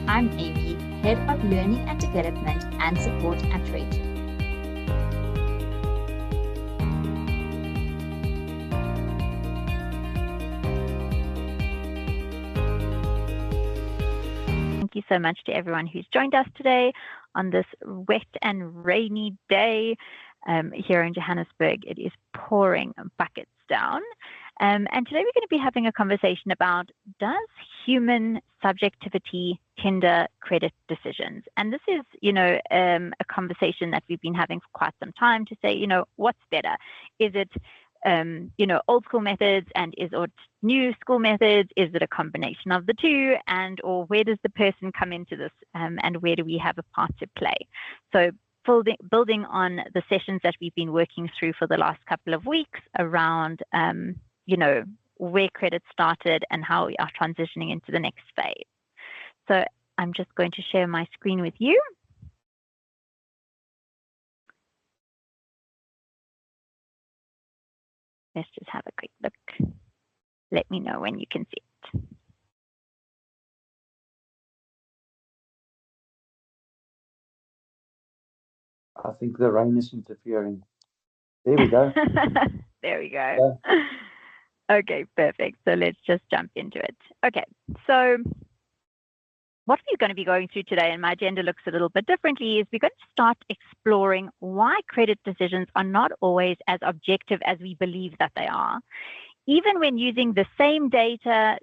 I'm Amy, Head of Learning and Development and Support at Rachel. Thank you so much to everyone who's joined us today on this wet and rainy day here in Johannesburg. It is pouring buckets down. And today we're going to be having a conversation about, does human subjectivity hinder credit decisions? And this is, a conversation that we've been having for quite some time to say, what's better? Is it, old school methods and is it new school methods? Is it a combination of the two? Or where does the person come into this? And where do we have a part to play? So building on the sessions that we've been working through for the last couple of weeks around, where credit started and how we are transitioning into the next phase. So I'm just going to share my screen with you. Let's just have a quick look. Let me know when you can see it. I think the rain is interfering. There we go. There we go. Yeah. Okay, perfect. So let's just jump into it. Okay, so what we're going to be going through today, and my agenda looks a little bit differently, is we're going to start exploring why credit decisions are not always as objective as we believe that they are. Even when using the same data,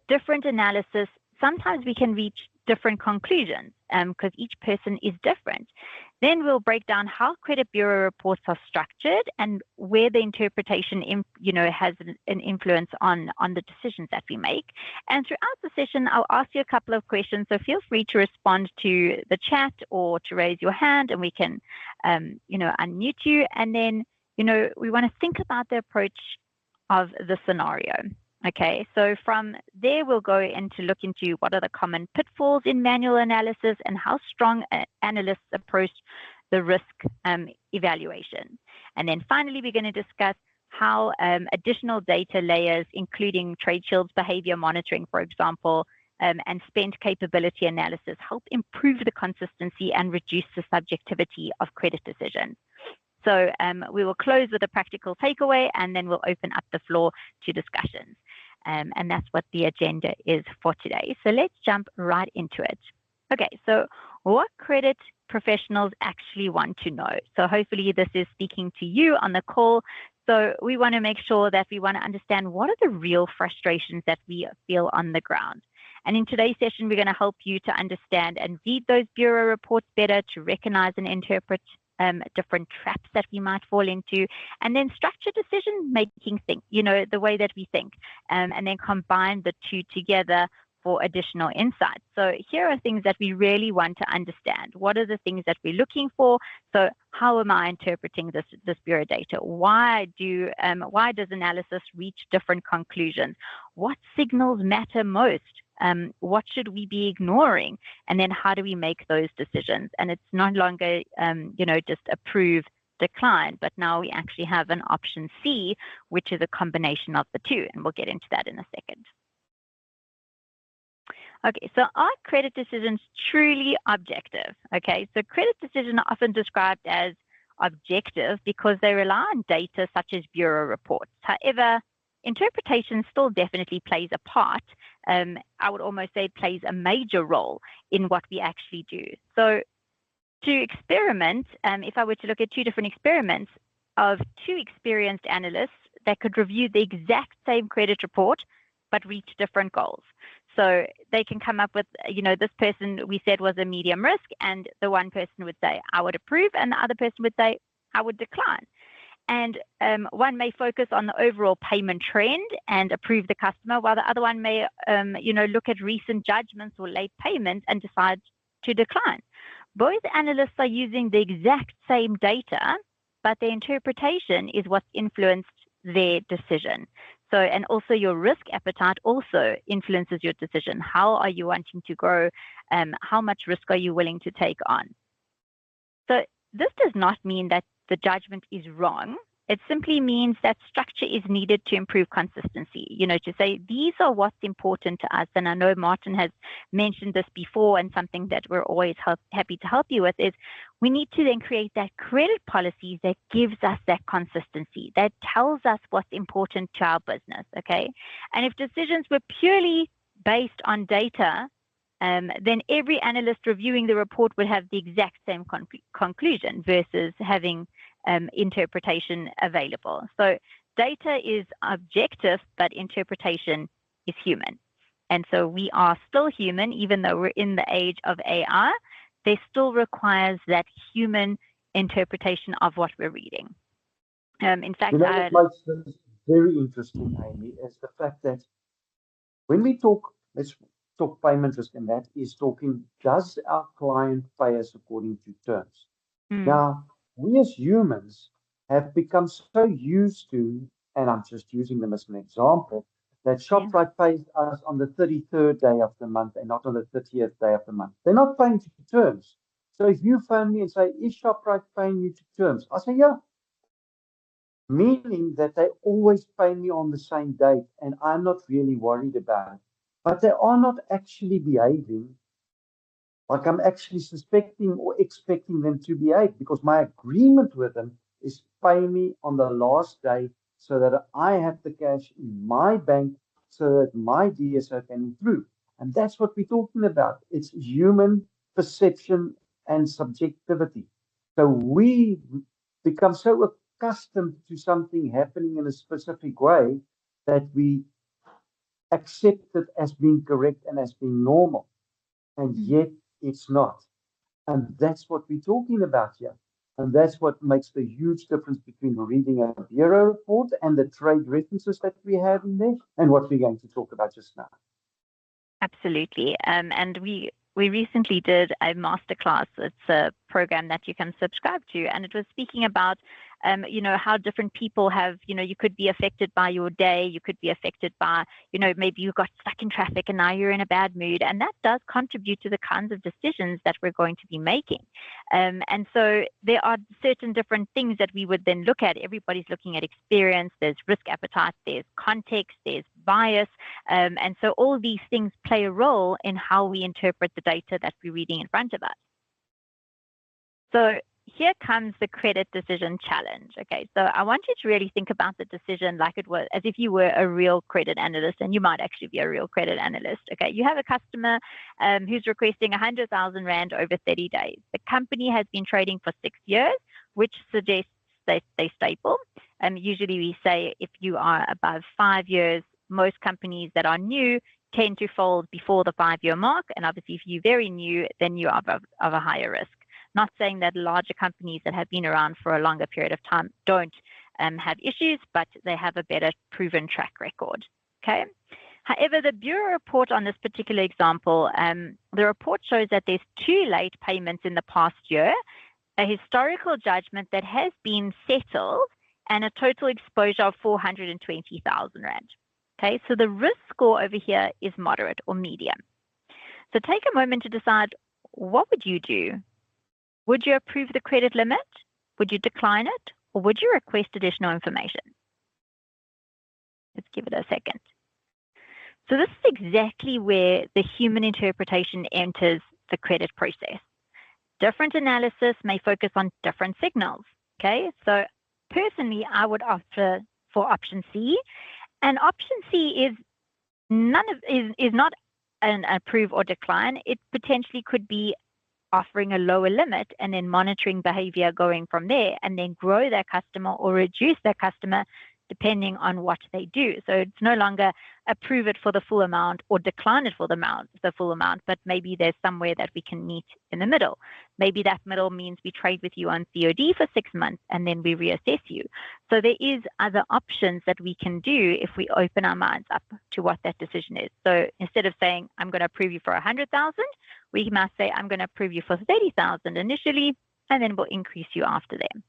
different analysis, sometimes we can reach different conclusions because each person is different. Then we'll break down how credit bureau reports are structured and where the interpretation, has an influence on the decisions that we make. And throughout the session, I'll ask you a couple of questions. So feel free to respond to the chat or to raise your hand, and we can, unmute you. And then, we want to think about the approach of the scenario. Okay, so from there, we'll go into look into what are the common pitfalls in manual analysis and how strong analysts approach the risk evaluation. And then finally, we're going to discuss how additional data layers, including trade shields behavior monitoring, for example, and spend capability analysis help improve the consistency and reduce the subjectivity of credit decisions. So we will close with a practical takeaway, and then we'll open up the floor to discussions. And that's what the agenda is for today. So let's jump right into it. Okay, so what credit professionals actually want to know? So hopefully this is speaking to you on the call. So we want to make sure that we want to understand what are the real frustrations that we feel on the ground. And in today's session, we're going to help you to understand and read those bureau reports better, to recognize and interpret different traps that we might fall into, and then structure decision-making, the way that we think, and then combine the two together for additional insights. So here are things that we really want to understand. What are the things that we're looking for? So how am I interpreting this bureau data? Why does analysis reach different conclusions? What signals matter most? What should we be ignoring? And then how do we make those decisions? And it's no longer, just approve, decline, but now we actually have an option C, which is a combination of the two. And we'll get into that in a second. Okay, so are credit decisions truly objective? Okay, so credit decisions are often described as objective because they rely on data such as bureau reports. However, interpretation still definitely plays a part. I would almost say it plays a major role in what we actually do. So to experiment, if I were to look at two different experiments of two experienced analysts that could review the exact same credit report, but reach different goals. So they can come up with, this person we said was a medium risk, and the one person would say, I would approve, and the other person would say, I would decline. And one may focus on the overall payment trend and approve the customer, while the other one may, look at recent judgments or late payments and decide to decline. Both analysts are using the exact same data, but their interpretation is what's influenced their decision. So, and also your risk appetite also influences your decision. How are you wanting to grow? How much risk are you willing to take on? So this does not mean that the judgment is wrong. It simply means that structure is needed to improve consistency, to say these are what's important to us. And I know Martin has mentioned this before, and something that we're always happy to help you with is we need to then create that credit policy that gives us that consistency, that tells us what's important to our business, okay? And if decisions were purely based on data, then every analyst reviewing the report would have the exact same conclusion versus having interpretation available. So data is objective, but interpretation is human. And so we are still human, even though we're in the age of AI. There still requires that human interpretation of what we're reading. In fact, what makes this very interesting, Amy, is the fact that when we talk, let's talk payment risk, and that is talking, does our client pay us according to terms? Now, we as humans have become so used to, and I'm just using them as an example, that ShopRite pays us on the 33rd day of the month and not on the 30th day of the month. They're not paying to terms. So if you phone me and say, is ShopRite paying you to terms? I say, yeah. Meaning that they always pay me on the same date, and I'm not really worried about it. But they are not actually behaving like I'm actually suspecting or expecting them to behave, because my agreement with them is pay me on the last day so that I have the cash in my bank so that my DSO can improve. And that's what we're talking about. It's human perception and subjectivity. So we become so accustomed to something happening in a specific way that we accept it as being correct and as being normal. And yet it's not. And that's what we're talking about here. And that's what makes the huge difference between reading a bureau report and the trade references that we have in there and what we're going to talk about just now. Absolutely. And we recently did a masterclass. It's a program that you can subscribe to, and it was speaking about how different people have, you could be affected by your day, you could be affected by, maybe you got stuck in traffic and now you're in a bad mood, and that does contribute to the kinds of decisions that we're going to be making. And so there are certain different things that we would then look at. Everybody's looking at experience, there's risk appetite, there's context, there's bias, and so all these things play a role in how we interpret the data that we're reading in front of us. So here comes the credit decision challenge. Okay, so I want you to really think about the decision like it was, as if you were a real credit analyst, and you might actually be a real credit analyst. Okay, you have a customer who's requesting 100,000 Rand over 30 days. The company has been trading for 6 years, which suggests that they stable. Usually we say if you are above 5 years, most companies that are new tend to fold before the 5-year mark. And obviously if you're very new, then you are of a higher risk. Not saying that larger companies that have been around for a longer period of time don't have issues, but they have a better proven track record. Okay. However, the Bureau report on this particular example, the report shows that there's 2 late payments in the past year, a historical judgment that has been settled, and a total exposure of 420,000 Rand. Okay, so the risk score over here is moderate or medium. So take a moment to decide, what would you do? Would you approve the credit limit? Would you decline it? Or would you request additional information? Let's give it a second. So this is exactly where the human interpretation enters the credit process. Different analysis may focus on different signals. Okay, so personally, I would opt for option C. And option C is not an approve or decline. It potentially could be offering a lower limit and then monitoring behavior going from there, and then grow their customer or reduce their customer depending on what they do. So it's no longer approve it for the full amount or decline it for the full amount, but maybe there's somewhere that we can meet in the middle. Maybe that middle means we trade with you on COD for 6 months and then we reassess you. So there is other options that we can do if we open our minds up to what that decision is. So instead of saying, I'm going to approve you for 100,000, we must say, I'm going to approve you for 30,000 initially, and then we'll increase you after them.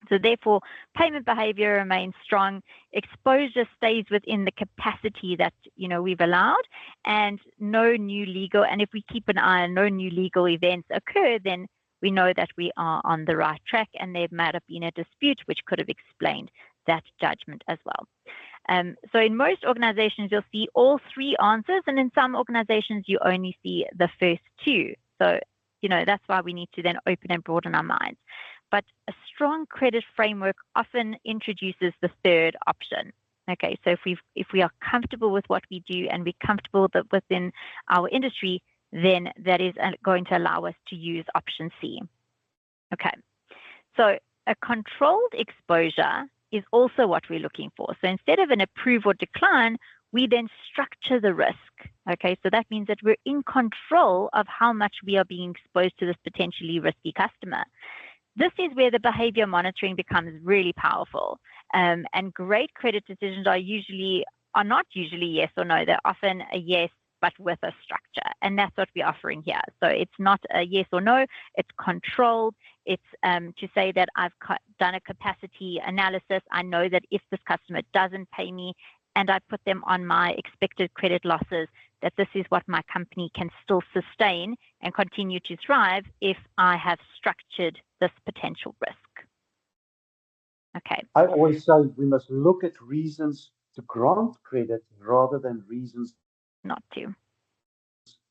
So therefore, payment behavior remains strong. Exposure stays within the capacity that we've allowed, and no new legal. And if we keep an eye on no new legal events occur, then we know that we are on the right track, and there might have been a dispute which could have explained that judgment as well. So in most organizations, you'll see all three answers, and in some organizations, you only see the first two. So, that's why we need to then open and broaden our minds. But a strong credit framework often introduces the third option. Okay, so if we are comfortable with what we do and we're comfortable that within our industry, then that is going to allow us to use option C. Okay, so a controlled exposure is also what we're looking for. So instead of an approve or decline, we then structure the risk. Okay, so that means that we're in control of how much we are being exposed to this potentially risky customer. This is where the behavior monitoring becomes really powerful. And great credit decisions are not usually yes or no. They're often a yes, but with a structure. And that's what we're offering here. So it's not a yes or no, it's controlled. It's to say that I've done a capacity analysis. I know that if this customer doesn't pay me and I put them on my expected credit losses, that this is what my company can still sustain and continue to thrive if I have structured this potential risk. Okay. I always say we must look at reasons to grant credit rather than reasons not to.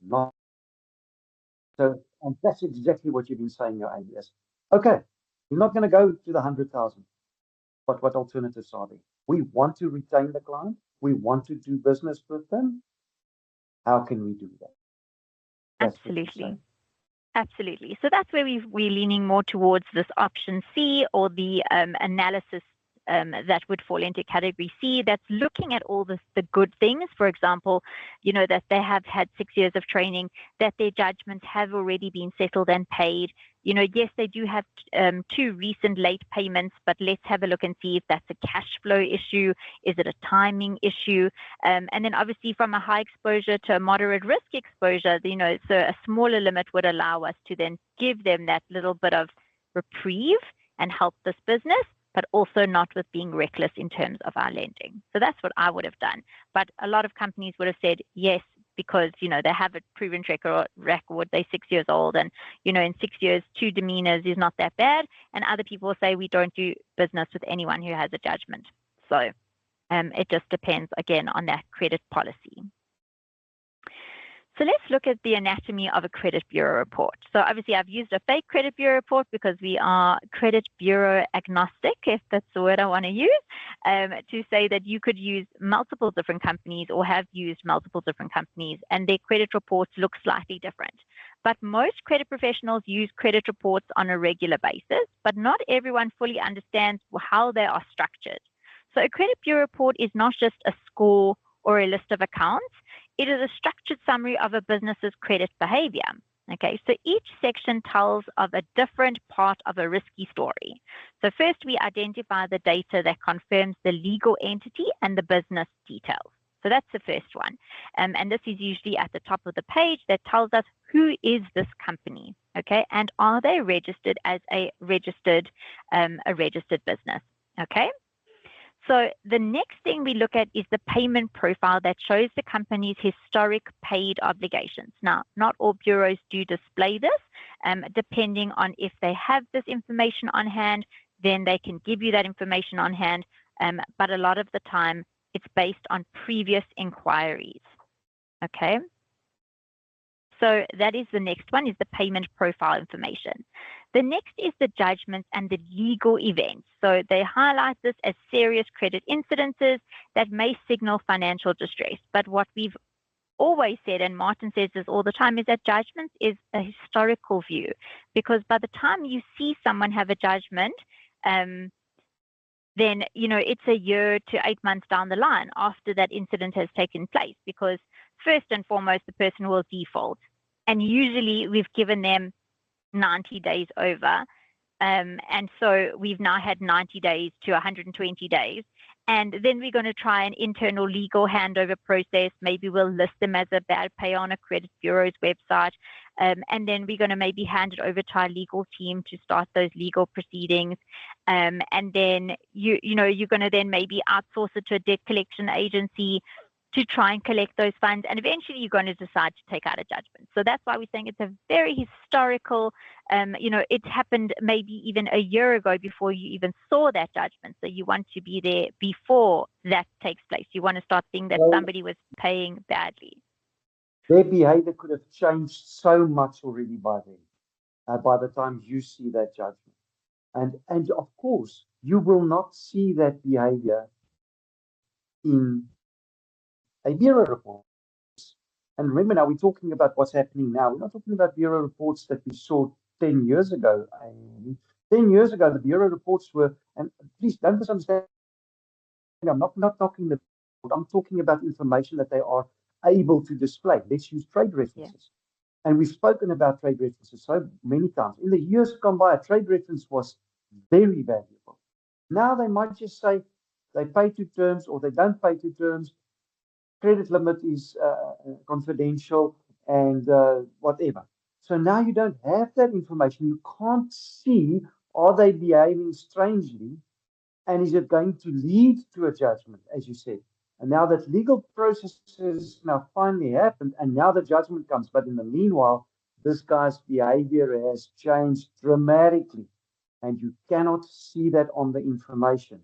Not. So, and that's exactly what you've been saying, your ABS. Okay, you're not going to go to the 100,000, but what alternatives are there? We want to retain the client. We want to do business with them. How can we do that? That's absolutely. Absolutely. So that's where we're leaning more towards this option C, or the analysis that would fall into category C, that's looking at all the good things. For example, that they have had 6 years of training, that their judgments have already been settled and paid. Yes, they do have 2 recent late payments, but let's have a look and see if that's a cash flow issue. Is it a timing issue? And then obviously from a high exposure to a moderate risk exposure, so a smaller limit would allow us to then give them that little bit of reprieve and help this business, but also not with being reckless in terms of our lending. So that's what I would have done. But a lot of companies would have said yes, because they have a proven record, they're 6 years old, and in 6 years 2 demeanors is not that bad. And other people say we don't do business with anyone who has a judgment. So it just depends again on that credit policy. So let's look at the anatomy of a credit bureau report. So obviously I've used a fake credit bureau report because we are credit bureau agnostic, if that's the word I want to use, to say that you could use multiple different companies or have used multiple different companies, and their credit reports look slightly different. But most credit professionals use credit reports on a regular basis, but not everyone fully understands how they are structured. So a credit bureau report is not just a score or a list of accounts. It is a structured summary of a business's credit behavior. Okay, so each section tells of a different part of a risky story. So first we identify the data that confirms the legal entity and the business details. So that's the first one. And this is usually at the top of the page that tells us who is this company, okay, and are they registered as a registered business, okay? So the next thing we look at is the payment profile that shows the company's historic paid obligations. Now, not all bureaus do display this. Depending on if they have this information on hand, then they can give you that information on hand. But a lot of the time, it's based on previous inquiries. Okay. So that is the next one, is the payment profile information. The next is the judgments and the legal events. So they highlight this as serious credit incidences that may signal financial distress. But what we've always said, and Martin says this all the time, is that judgments is a historical view, because by the time you see someone have a judgment, then it's a year to 8 months down the line after that incident has taken place, because first and foremost, the person will default. And usually we've given them 90 days over. And so we've now had 90 days to 120 days. And then we're going to try an internal legal handover process. Maybe we'll list them as a bad payer on a credit bureau's website. And then we're going to maybe hand it over to our legal team to start those legal proceedings. And then you're going to then maybe outsource it to a debt collection agency to try and collect those funds, and eventually you're going to decide to take out a judgment. So that's why we're saying it's a very historical, it happened maybe even a year ago before you even saw that judgment. So you want to be there before that takes place. You want to start seeing that somebody was paying badly. Their behavior could have changed so much already by then, by the time you see that judgment. And of course, you will not see that behavior in a bureau report. And remember, now we're talking about what's happening now. We're not talking about bureau reports that we saw 10 years ago. 10 years ago, the bureau reports were, and please don't misunderstand, I'm not talking the, I'm talking about information that they are able to display. Let's use trade references. Yeah. And we've spoken about trade references so many times. In the years gone by, a trade reference was very valuable. Now they might just say they pay to terms or they don't pay to terms. Credit limit is confidential and whatever. So now you don't have that information. You can't see, are they behaving strangely? And is it going to lead to a judgment, as you said? And now that legal processes now finally happened, and now the judgment comes. But in the meanwhile, this guy's behavior has changed dramatically. And you cannot see that on the information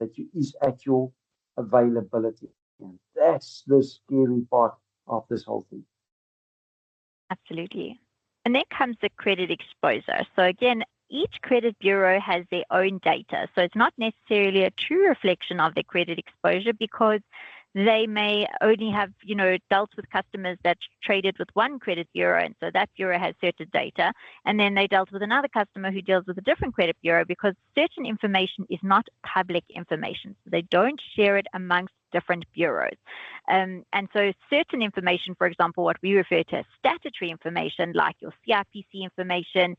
that is at your availability. And that's the scary part of this whole thing. Absolutely. And then comes the credit exposure. So again, each credit bureau has their own data. So it's not necessarily a true reflection of their credit exposure because they may only have, dealt with customers that traded with one credit bureau. And so that bureau has certain data. And then they dealt with another customer who deals with a different credit bureau because certain information is not public information. So they don't share it amongst different bureaus. And so certain information, for example, what we refer to as statutory information, like your CIPC information,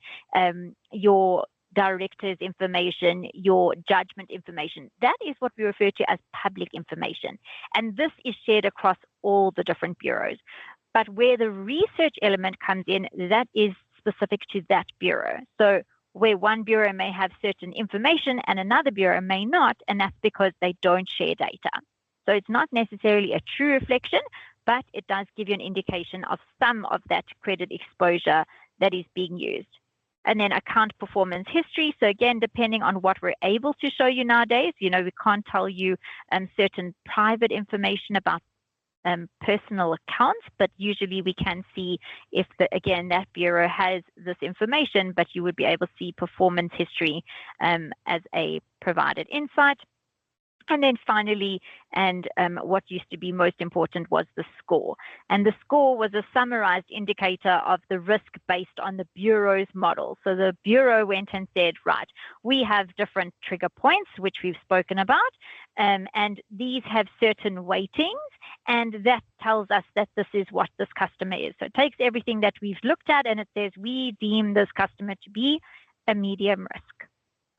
your director's information, your judgment information, that is what we refer to as public information. And this is shared across all the different bureaus. But where the research element comes in, that is specific to that bureau. So where one bureau may have certain information and another bureau may not, and that's because they don't share data. So it's not necessarily a true reflection, but it does give you an indication of some of that credit exposure that is being used. And then account performance history. So again, depending on what we're able to show you nowadays, we can't tell you certain private information about personal accounts, but usually we can see if, that bureau has this information, but you would be able to see performance history as a provided insight. And then finally, what used to be most important was the score. And the score was a summarized indicator of the risk based on the Bureau's model. So the Bureau went and said, right, we have different trigger points, which we've spoken about, and these have certain weightings, and that tells us that this is what this customer is. So it takes everything that we've looked at, and it says we deem this customer to be a medium risk.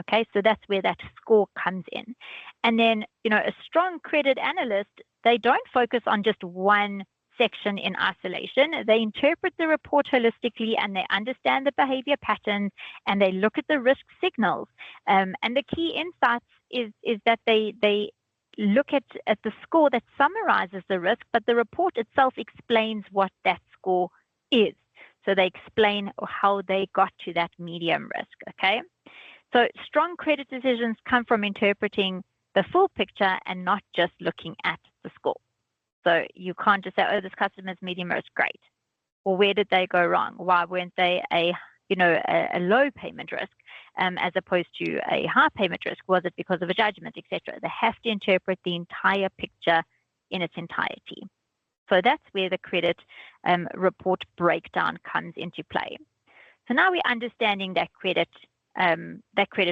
Okay, so that's where that score comes in. And then, a strong credit analyst, they don't focus on just one section in isolation. They interpret the report holistically and they understand the behavior patterns and they look at the risk signals. And the key insights is that they look at the score that summarizes the risk, but the report itself explains what that score is. So they explain how they got to that medium risk, okay? So strong credit decisions come from interpreting the full picture and not just looking at the score. So you can't just say, oh, this customer's medium risk, great. Or where did they go wrong? Why weren't they a low payment risk as opposed to a high payment risk? Was it because of a judgment, etc.? They have to interpret the entire picture in its entirety. So that's where the credit report breakdown comes into play. So now we're understanding that credit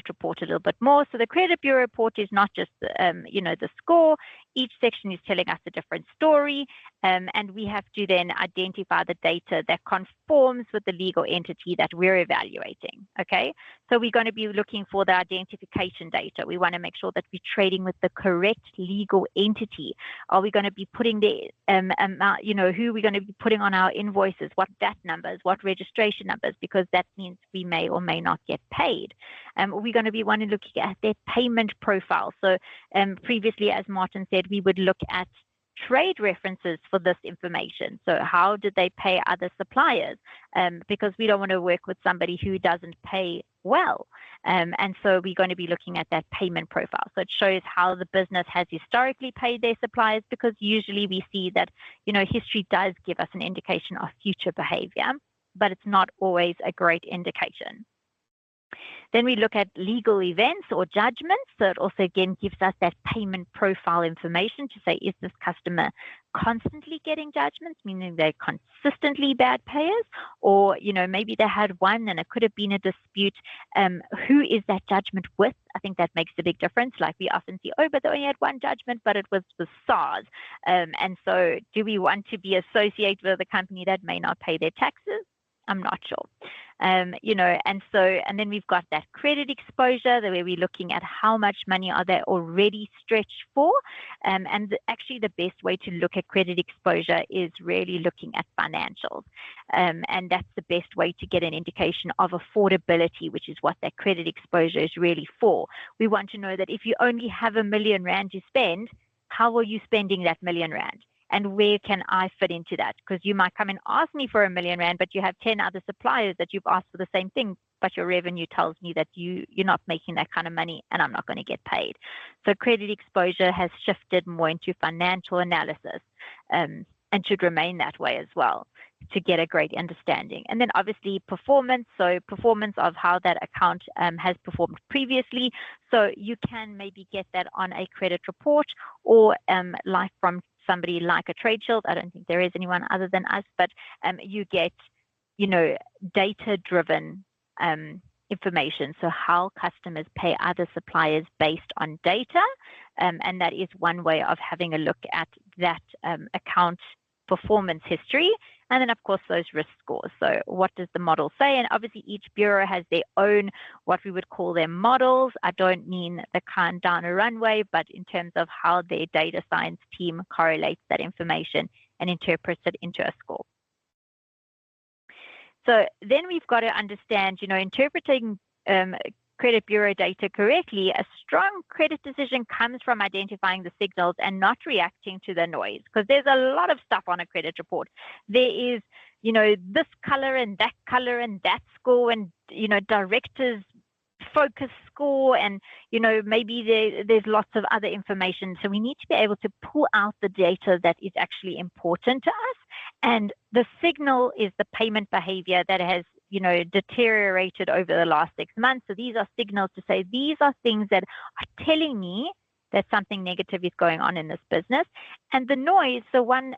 report a little bit more. So the credit bureau report is not just the score. Each section is telling us a different story, and we have to then identify the data that conforms with the legal entity that we're evaluating. Okay, so we're going to be looking for the identification data. We want to make sure that we're trading with the correct legal entity. Are we going to be putting the amount, who we're going to be putting on our invoices, what VAT numbers, what registration numbers, because that means we may or may not get paid. We're going to be wanting to look at their payment profile. So previously, as Martin said, we would look at trade references for this information. So how did they pay other suppliers? Because we don't want to work with somebody who doesn't pay well. And so we're going to be looking at that payment profile. So it shows how the business has historically paid their suppliers, because usually we see that, history does give us an indication of future behavior, but it's not always a great indication. Then we look at legal events or judgments. So it also, again, gives us that payment profile information to say, is this customer constantly getting judgments, meaning they're consistently bad payers? Or, maybe they had one and it could have been a dispute. Who is that judgment with? I think that makes a big difference. Like we often see, but they only had one judgment, but it was with SARS. And so do we want to be associated with a company that may not pay their taxes? I'm not sure. And then we've got that credit exposure, where we're looking at how much money are they already stretched for. Actually, the best way to look at credit exposure is really looking at financials. And that's the best way to get an indication of affordability, which is what that credit exposure is really for. We want to know that if you only have R1 million to spend, how are you spending that R1 million? And where can I fit into that? Because you might come and ask me for R1 million, but you have 10 other suppliers that you've asked for the same thing, but your revenue tells me that you're not making that kind of money and I'm not going to get paid. So credit exposure has shifted more into financial analysis, and should remain that way as well, to get a great understanding. And then obviously performance, so performance of how that account has performed previously. So you can maybe get that on a credit report, or like from somebody like a Trade Shield. I don't think there is anyone other than us, but you get, data-driven information. So how customers pay other suppliers based on data, and that is one way of having a look at that account performance history. And then, of course, those risk scores. So what does the model say? And obviously, each bureau has their own, what we would call their models. I don't mean the kind down a runway, but in terms of how their data science team correlates that information and interprets it into a score. So then we've got to understand, interpreting credit bureau data correctly. A strong credit decision comes from identifying the signals and not reacting to the noise, because there's a lot of stuff on a credit report. There is, this color and that score, and, directors focus score, and maybe there's lots of other information. So we need to be able to pull out the data that is actually important to us, and the signal is the payment behavior that has deteriorated over the last 6 months. So these are signals to say these are things that are telling me that something negative is going on in this business. And the noise, so one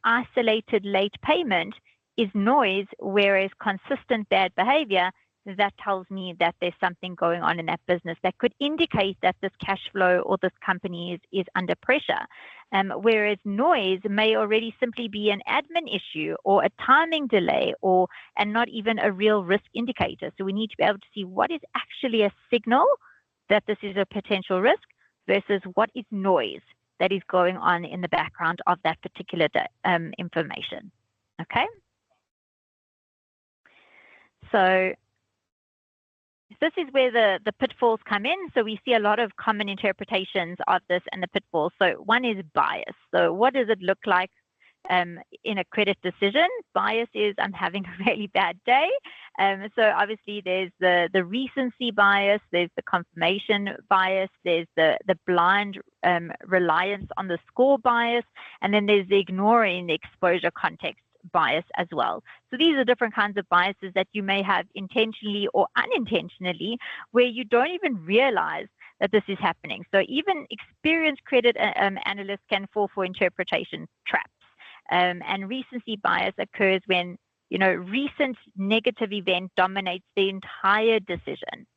isolated late payment is noise, whereas consistent bad behavior, that tells me that there's something going on in that business that could indicate that this cash flow or this company is under pressure. Whereas noise may already simply be an admin issue or a timing delay, and not even a real risk indicator. So we need to be able to see what is actually a signal that this is a potential risk versus what is noise that is going on in the background of that particular information. Okay. So this is where the pitfalls come in. So we see a lot of common interpretations of this and the pitfalls. So one is bias. So what does it look like in a credit decision? Bias is I'm having a really bad day. So obviously there's the recency bias, there's the confirmation bias, there's the blind reliance on the score bias, and then there's the ignoring the exposure context bias as well. So these are different kinds of biases that you may have intentionally or unintentionally, where you don't even realize that this is happening. So even experienced credit analysts can fall for interpretation traps. And recency bias occurs when recent negative event dominates the entire decision.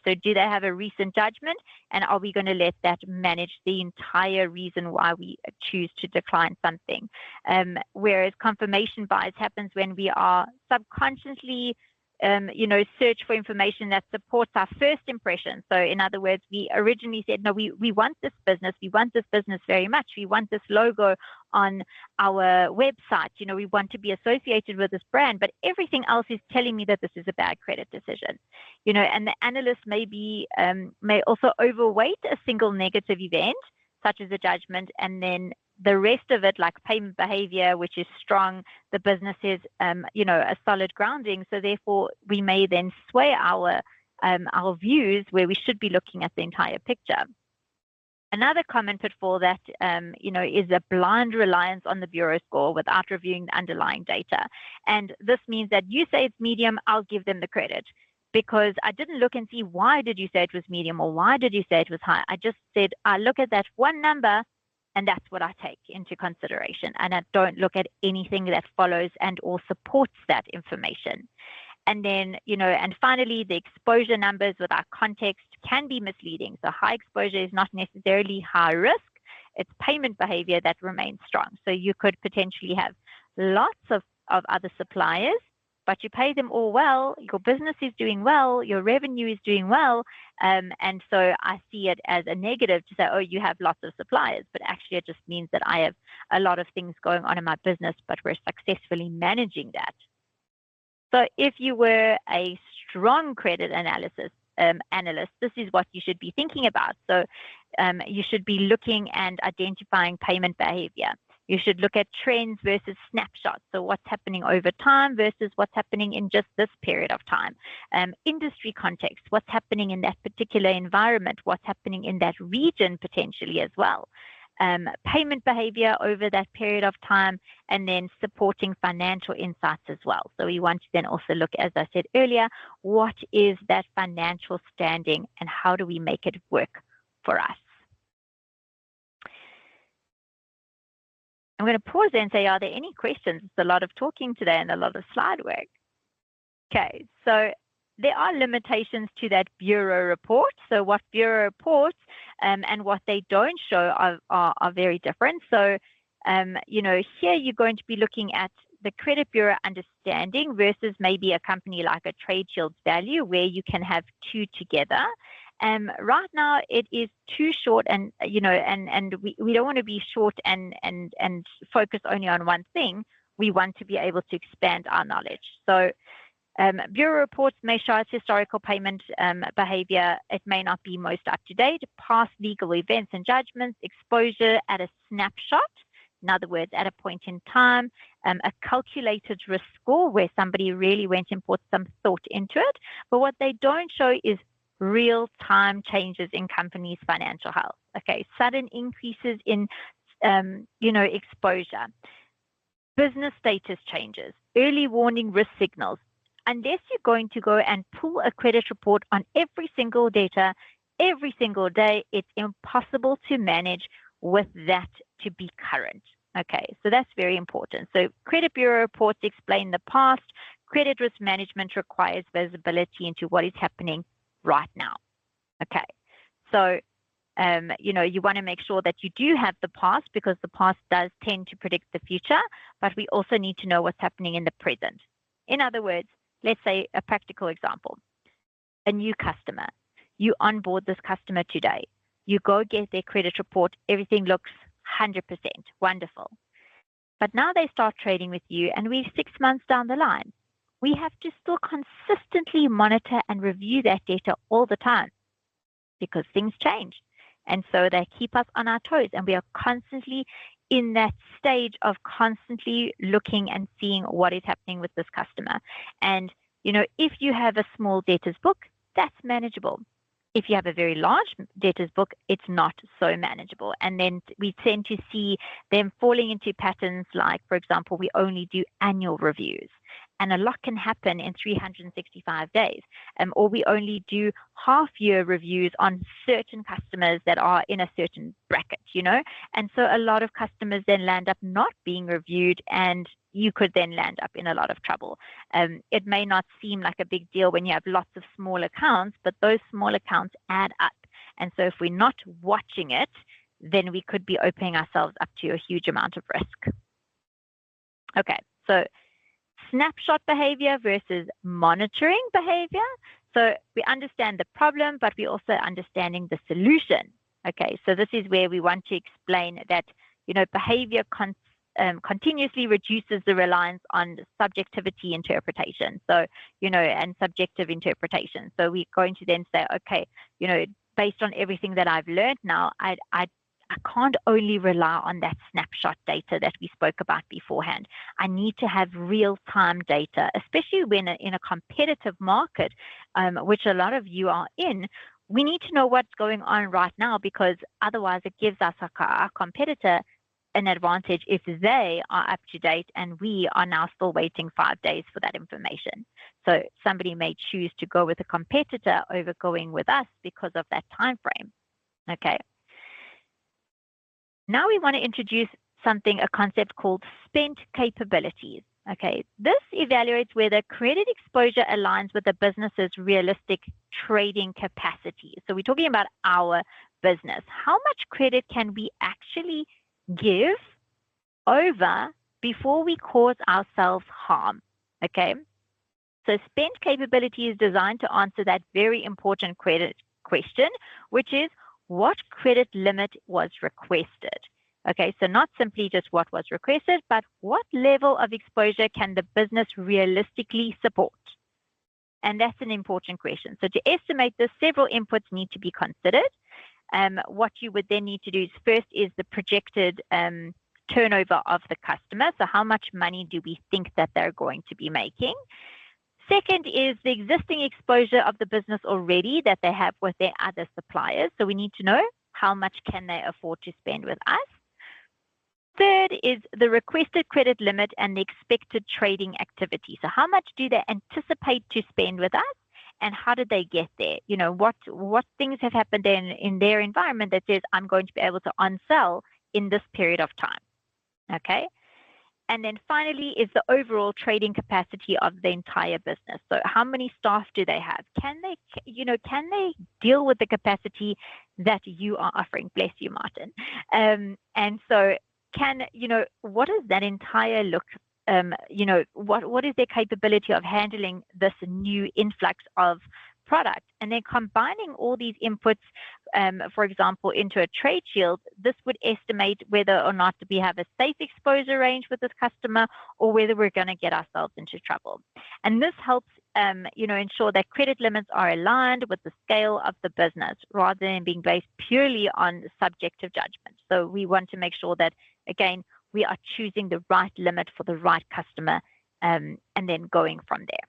So do they have a recent judgment, and are we going to let that manage the entire reason why we choose to decline something? Whereas confirmation bias happens when we are subconsciously search for information that supports our first impression. So in other words, we originally said, no, we want this business. We want this business very much. We want this logo on our website. We want to be associated with this brand, but everything else is telling me that this is a bad credit decision. And the analyst may also overweight a single negative event, such as a judgment, and then the rest of it, like payment behavior, which is strong, the business is, a solid grounding. So therefore, we may then sway our views where we should be looking at the entire picture. Another common pitfall that, is a blind reliance on the bureau score without reviewing the underlying data. And this means that you say it's medium, I'll give them the credit, because I didn't look and see why did you say it was medium or why did you say it was high. I just said, I look at that one number and that's what I take into consideration. And I don't look at anything that follows and or supports that information. And then, and finally, the exposure numbers without context can be misleading. So high exposure is not necessarily high risk. It's payment behavior that remains strong. So you could potentially have lots of other suppliers, but you pay them all well, your business is doing well, your revenue is doing well. And so I see it as a negative to say, oh, you have lots of suppliers, but actually it just means that I have a lot of things going on in my business, but we're successfully managing that. So if you were a strong credit analyst, this is what you should be thinking about. So you should be looking and identifying payment behavior. You should look at trends versus snapshots. So what's happening over time versus what's happening in just this period of time. Industry context, what's happening in that particular environment, what's happening in that region potentially as well. Payment behavior over that period of time, and then supporting financial insights as well. So we want to then also look, as I said earlier, what is that financial standing and how do we make it work for us? I'm going to pause there and say, are there any questions? It's a lot of talking today and a lot of slide work. Okay, so there are limitations to that bureau report. So what bureau reports and what they don't show are very different. So, here you're going to be looking at the credit bureau understanding versus maybe a company like a Trade Shields value where you can have two together. Right now it is too short, and we don't want to be short and focus only on one thing. We want to be able to expand our knowledge. So bureau reports may show us historical payment behavior. It may not be most up to date, past legal events and judgments, exposure at a snapshot. In other words, at a point in time, a calculated risk score where somebody really went and put some thought into it. But what they don't show is real-time changes in companies' financial health. Okay, sudden increases in, exposure, business status changes, early warning risk signals. Unless you're going to go and pull a credit report on every single data, every single day, it's impossible to manage with that to be current. Okay, so that's very important. So credit bureau reports explain the past. Credit risk management requires visibility into what is happening right now. Okay, so you want to make sure that you do have the past, because the past does tend to predict the future, but we also need to know what's happening in the present. In other words, let's say a practical example, a new customer. You onboard this customer today. You go get their credit report. Everything looks 100% wonderful. But now they start trading with you and we're 6 months down the line. We have to still consistently monitor and review that data all the time because things change. And so they keep us on our toes, and we are constantly in that stage of constantly looking and seeing what is happening with this customer. And, if you have a small debtors book, that's manageable. If you have a very large debtors book, it's not so manageable. And then we tend to see them falling into patterns like, for example, we only do annual reviews. And a lot can happen in 365 days. Or we only do half-year reviews on certain customers that are in a certain bracket, And so a lot of customers then land up not being reviewed, and you could then land up in a lot of trouble. It may not seem like a big deal when you have lots of small accounts, but those small accounts add up. And so if we're not watching it, then we could be opening ourselves up to a huge amount of risk. Okay, so snapshot behavior versus monitoring behavior. So we understand the problem, but we're also understanding the solution. Okay, so this is where we want to explain that, behavior continuously reduces the reliance on subjectivity interpretation. So, and subjective interpretation. So we're going to then say, okay, based on everything that I've learned now, I I can't only rely on that snapshot data that we spoke about beforehand. I need to have real-time data, especially when in a competitive market, which a lot of you are in. We need to know what's going on right now, because otherwise it gives us our competitor an advantage if they are up to date and we are now still waiting 5 days for that information. So somebody may choose to go with a competitor over going with us because of that time frame. Okay. Now we want to introduce a concept called spent capabilities. Okay, this evaluates whether credit exposure aligns with the business's realistic trading capacity. So we're talking about our business. How much credit can we actually give over before we cause ourselves harm? Okay, so spent capability is designed to answer that very important credit question, which is, what credit limit was requested? Okay, so not simply just what was requested, but what level of exposure can the business realistically support? And that's an important question. So to estimate this, several inputs need to be considered. What you would then need to do is, first is the projected turnover of the customer. So how much money do we think that they're going to be making? Second is the existing exposure of the business already that they have with their other suppliers. So we need to know how much can they afford to spend with us. Third is the requested credit limit and the expected trading activity. So how much do they anticipate to spend with us, and how did they get there? You know, what things have happened in their environment that says I'm going to be able to on-sell in this period of time. Okay. And then finally is the overall trading capacity of the entire business. So how many staff do they have? Can they deal with the capacity that you are offering? Bless you, Martin. And so what does that entire look, what is their capability of handling this new influx of product? And then combining all these inputs, for example, into a trade shield, this would estimate whether or not we have a safe exposure range with this customer, or whether we're going to get ourselves into trouble. And this helps, ensure that credit limits are aligned with the scale of the business, rather than being based purely on subjective judgment. So we want to make sure that, again, we are choosing the right limit for the right customer, and then going from there.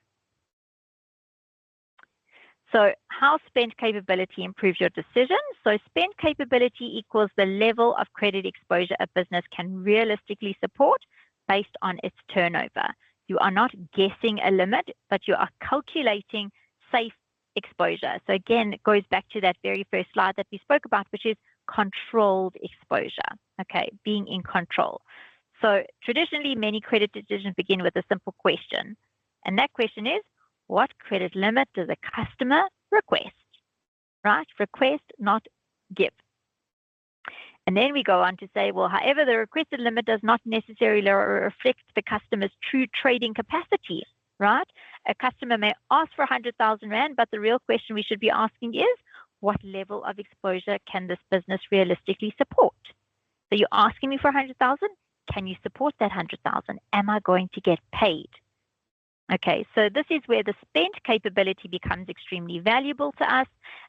So how spent capability improves your decision? So spent capability equals the level of credit exposure a business can realistically support based on its turnover. You are not guessing a limit, but you are calculating safe exposure. So again, it goes back to that very first slide that we spoke about, which is controlled exposure, okay, being in control. So traditionally, many credit decisions begin with a simple question. And that question is, what credit limit does a customer request? Right? Request, not give. And then we go on to say, well, however, the requested limit does not necessarily reflect the customer's true trading capacity, right? A customer may ask for 100,000 Rand, but the real question we should be asking is, what level of exposure can this business realistically support? So you're asking me for 100,000. Can you support that 100,000? Am I going to get paid? Okay, so this is where the spent capability becomes extremely valuable to us.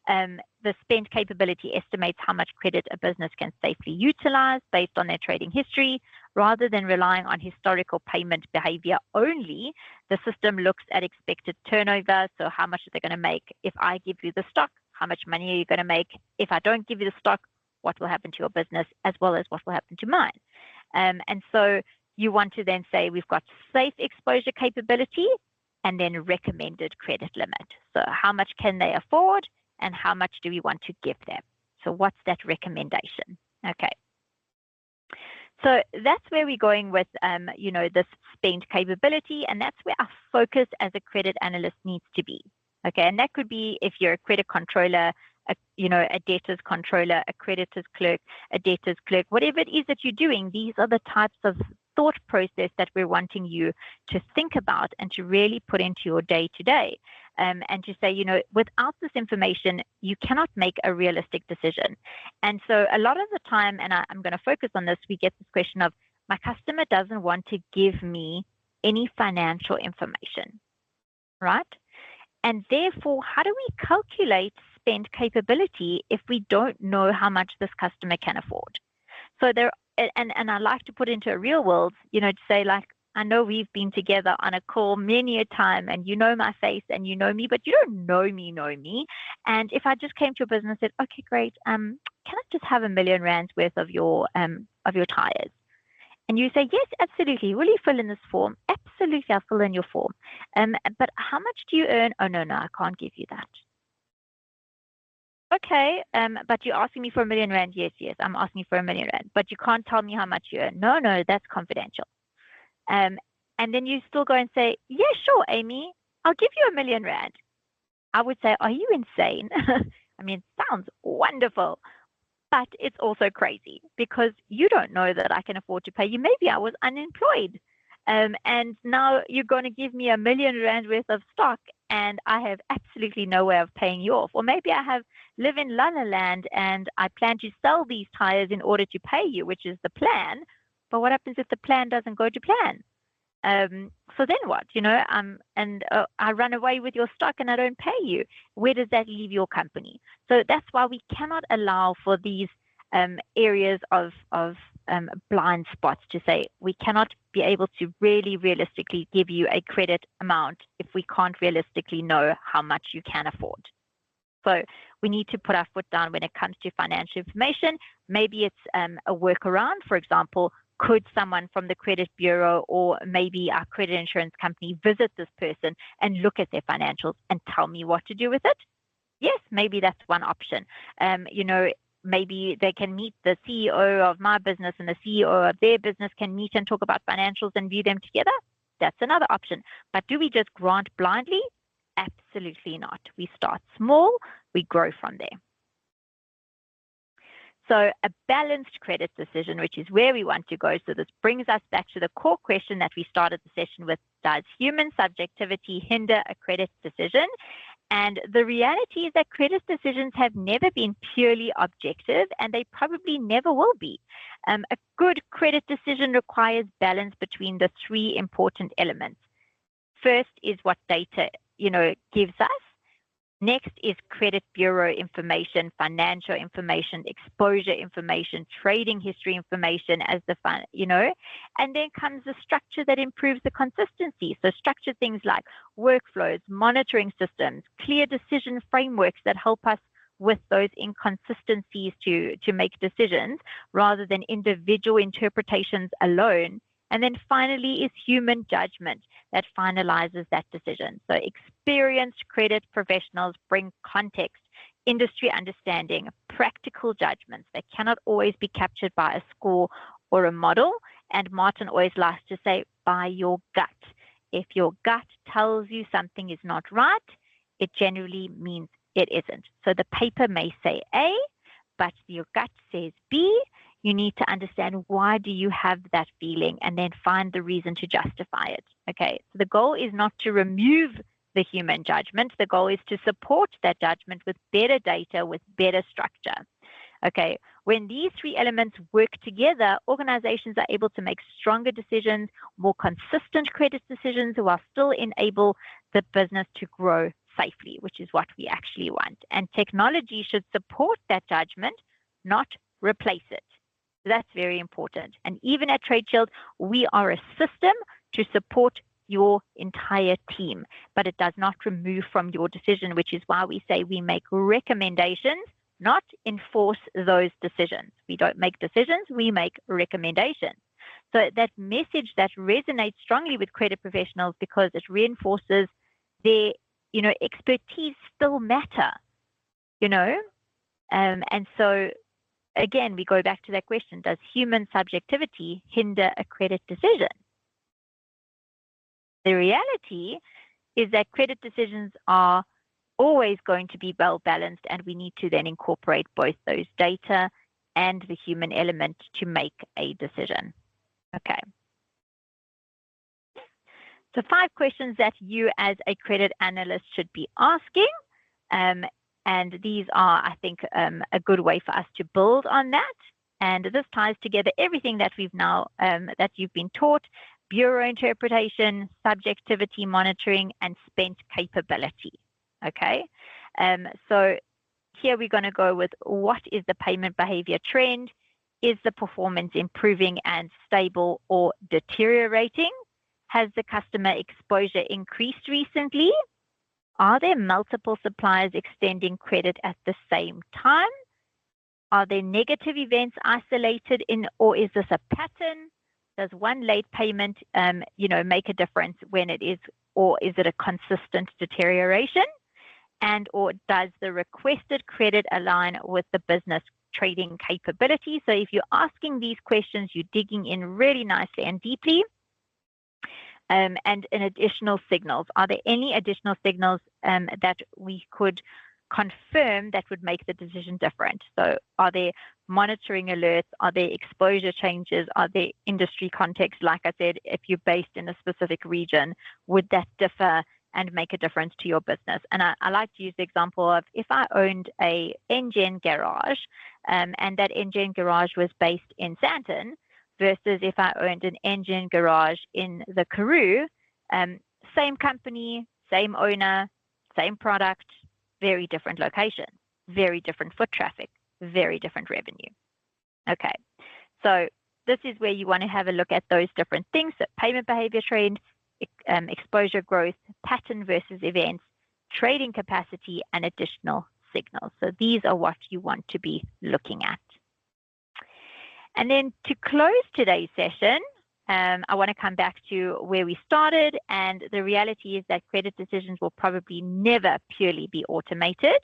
The spent capability estimates how much credit a business can safely utilize based on their trading history. Rather than relying on historical payment behavior only, the system looks at expected turnover. So how much are they going to make? If I give you the stock, how much money are you going to make? If I don't give you the stock, what will happen to your business, as well as what will happen to mine? And so you want to then say we've got safe exposure capability and then recommended credit limit. So how much can they afford and how much do we want to give them? So what's that recommendation? Okay. So that's where we're going with, this spent capability, and that's where our focus as a credit analyst needs to be. Okay, and that could be if you're a credit controller, a debtors controller, a creditors clerk, a debtors clerk, whatever it is that you're doing, these are the types of thought process that we're wanting you to think about and to really put into your day-to-day. And to say, without this information, you cannot make a realistic decision. And so a lot of the time, and I'm going to focus on this, we get this question of, my customer doesn't want to give me any financial information, right? And therefore, how do we calculate spend capability if we don't know how much this customer can afford? So there, and I like to put into a real world, to say like, I know we've been together on a call many a time and you know my face and you know me, but you don't know me. And if I just came to your business and said, okay, great, can I just have R1 million worth of your tires? And you say, yes, absolutely. Will you fill in this form? Absolutely, I'll fill in your form. But how much do you earn? Oh, no, I can't give you that. Okay, but you're asking me for R1 million. Yes, I'm asking you for R1 million. But you can't tell me how much you earn. No, that's confidential. And then you still go and say, yeah, sure, Amy, I'll give you R1 million. I would say, are you insane? I mean, it sounds wonderful, but it's also crazy because you don't know that I can afford to pay you. Maybe I was unemployed. And now you're going to give me R1 million worth of stock and I have absolutely no way of paying you off. Or maybe I live in La La Land and I plan to sell these tires in order to pay you, which is the plan. But what happens if the plan doesn't go to plan? So then what? I run away with your stock and I don't pay you. Where does that leave your company? So that's why we cannot allow for these areas of blind spots to say we cannot be able to really realistically give you a credit amount if we can't realistically know how much you can afford. So we need to put our foot down when it comes to financial information. Maybe it's a workaround. For example, could someone from the credit bureau or maybe our credit insurance company visit this person and look at their financials and tell me what to do with it? Yes, maybe that's one option. Maybe they can meet the CEO of my business and the CEO of their business can meet and talk about financials and view them together. That's another option. But do we just grant blindly? Absolutely not. We start small, we grow from there. So a balanced credit decision, which is where we want to go. So this brings us back to the core question that we started the session with. Does human subjectivity hinder a credit decision? And the reality is that credit decisions have never been purely objective, and they probably never will be. A good credit decision requires balance between the three important elements. First is what data, gives us. Next is credit bureau information, financial information, exposure information, trading history information as the and then comes the structure that improves the consistency. So structured things like workflows, monitoring systems, clear decision frameworks that help us with those inconsistencies to make decisions rather than individual interpretations alone. And then finally is human judgment that finalizes that decision. So experienced credit professionals bring context, industry understanding, practical judgments that cannot always be captured by a score or a model. And Martin always likes to say, by your gut. If your gut tells you something is not right, it generally means it isn't. So the paper may say A, but your gut says B. You need to understand why do you have that feeling and then find the reason to justify it. Okay, so the goal is not to remove the human judgment. The goal is to support that judgment with better data, with better structure. Okay, when these three elements work together, organizations are able to make stronger decisions, more consistent credit decisions while still enable the business to grow safely, which is what we actually want. And technology should support that judgment, not replace it. That's very important. And even at Trade Shield, we are a system to support your entire team, but it does not remove from your decision, which is why we say we make recommendations, not enforce those decisions. We don't make decisions, we make recommendations. So that message that resonates strongly with credit professionals because it reinforces their, expertise still matter, and so again, we go back to that question, does human subjectivity hinder a credit decision? The reality is that credit decisions are always going to be well balanced, and we need to then incorporate both those data and the human element to make a decision. Okay. So 5 questions that you as a credit analyst should be asking. And these are, I think, a good way for us to build on that. And this ties together everything that we've now, that you've been taught: bureau interpretation, subjectivity monitoring, and spent capability. Okay. So here we're going to go with what is the payment behavior trend? Is the performance improving and stable or deteriorating? Has the customer exposure increased recently? Are there multiple suppliers extending credit at the same time? Are there negative events isolated in, or is this a pattern? Does one late payment, make a difference when it is, or is it a consistent deterioration? And or does the requested credit align with the business trading capability? So if you're asking these questions, you're digging in really nicely and deeply. And in additional signals, are there any additional signals that we could confirm that would make the decision different? So are there monitoring alerts? Are there exposure changes? Are there industry contexts? Like I said, if you're based in a specific region, would that differ and make a difference to your business? And I like to use the example of if I owned a engine garage and that engine garage was based in Sandton versus if I owned an engine garage in the Karoo, same company, same owner, same product, very different location, very different foot traffic, very different revenue. Okay, so this is where you want to have a look at those different things. So payment behavior trend, exposure growth, pattern versus events, trading capacity, and additional signals. So these are what you want to be looking at. And then to close today's session, I want to come back to where we started. And the reality is that credit decisions will probably never purely be automated.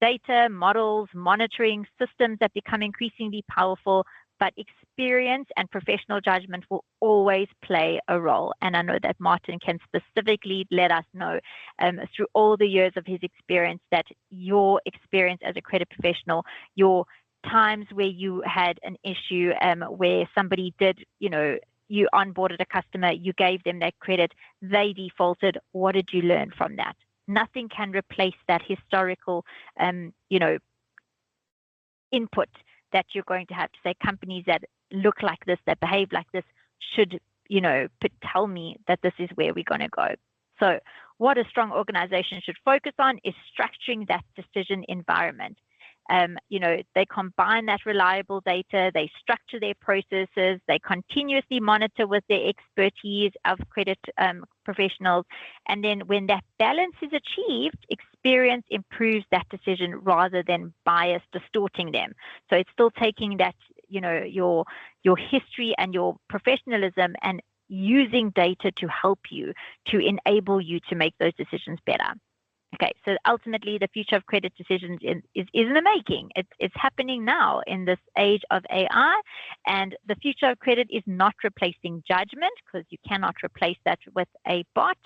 Data, models, monitoring, systems that become increasingly powerful, but experience and professional judgment will always play a role. And I know that Martin can specifically let us know through all the years of his experience that your experience as a credit professional, your times where you had an issue where somebody did, you onboarded a customer, you gave them that credit, they defaulted. What did you learn from that? Nothing can replace that historical, input that you're going to have to say companies that look like this, that behave like this should, tell me that this is where we're going to go. So what a strong organization should focus on is structuring that decision environment. They combine that reliable data, they structure their processes, they continuously monitor with their expertise of credit professionals. And then when that balance is achieved, experience improves that decision rather than bias distorting them. So it's still taking that, your history and your professionalism and using data to help you, to enable you to make those decisions better. Okay, so ultimately the future of credit decisions is in the making. It's happening now in this age of AI, and the future of credit is not replacing judgment, because you cannot replace that with a bot.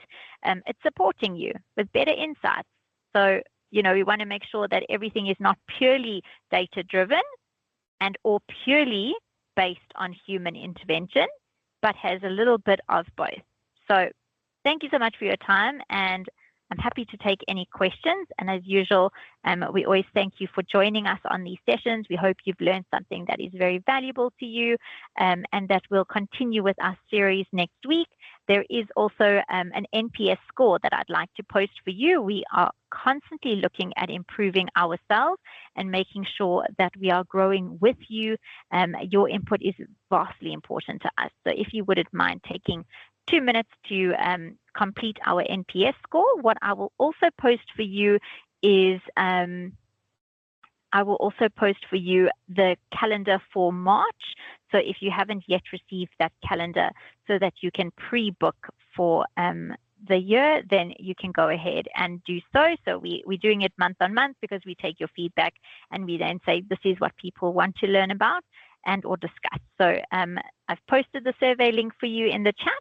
It's supporting you with better insights. So, we want to make sure that everything is not purely data-driven and or purely based on human intervention, but has a little bit of both. So thank you so much for your time, and I'm happy to take any questions. And as usual, we always thank you for joining us on these sessions. We hope you've learned something that is very valuable to you, and that we'll continue with our series next week. There is also an NPS score that I'd like to post for you. We are constantly looking at improving ourselves and making sure that we are growing with you. Your input is vastly important to us. So if you wouldn't mind taking 2 minutes to complete our NPS score. What I will also post for you is the calendar for March. So if you haven't yet received that calendar so that you can pre-book for the year, then you can go ahead and do so. So we're doing it month on month because we take your feedback and we then say this is what people want to learn about and or discuss. So I've posted the survey link for you in the chat,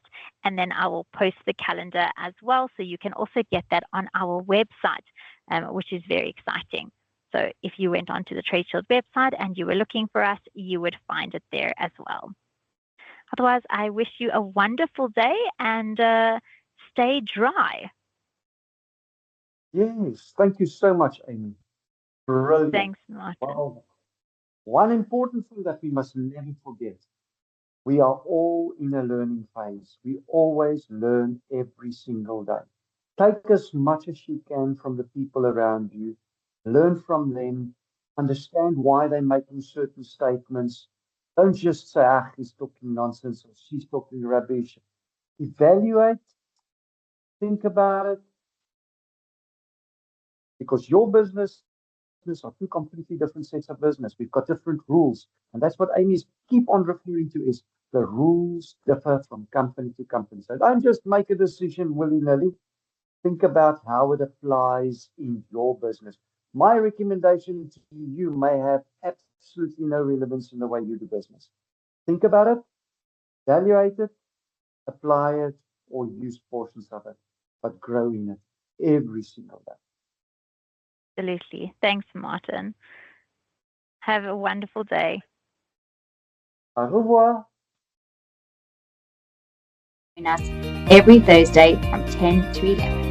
and then I will post the calendar as well. So you can also get that on our website, which is very exciting. So if you went onto the TradeShield website and you were looking for us, you would find it there as well. Otherwise, I wish you a wonderful day and stay dry. Yes, thank you so much, Amy. Brilliant. Thanks, Martin. Well, one important thing that we must never forget, we are all in a learning phase. We always learn every single day. Take as much as you can from the people around you, learn from them, understand why they're making certain statements, Don't just say, ah, he's talking nonsense or she's talking rubbish. Evaluate, think about it, because your business are two completely different sets of business. We've got different rules. And that's what Amy's keep on referring to is the rules differ from company to company. So don't just make a decision willy-nilly. Think about how it applies in your business. My recommendation to you may have absolutely no relevance in the way you do business. Think about it, evaluate it, apply it, or use portions of it, but grow in it every single day. Absolutely. Thanks, Martin. Have a wonderful day. Au revoir. Join us every Thursday from 10 to 11.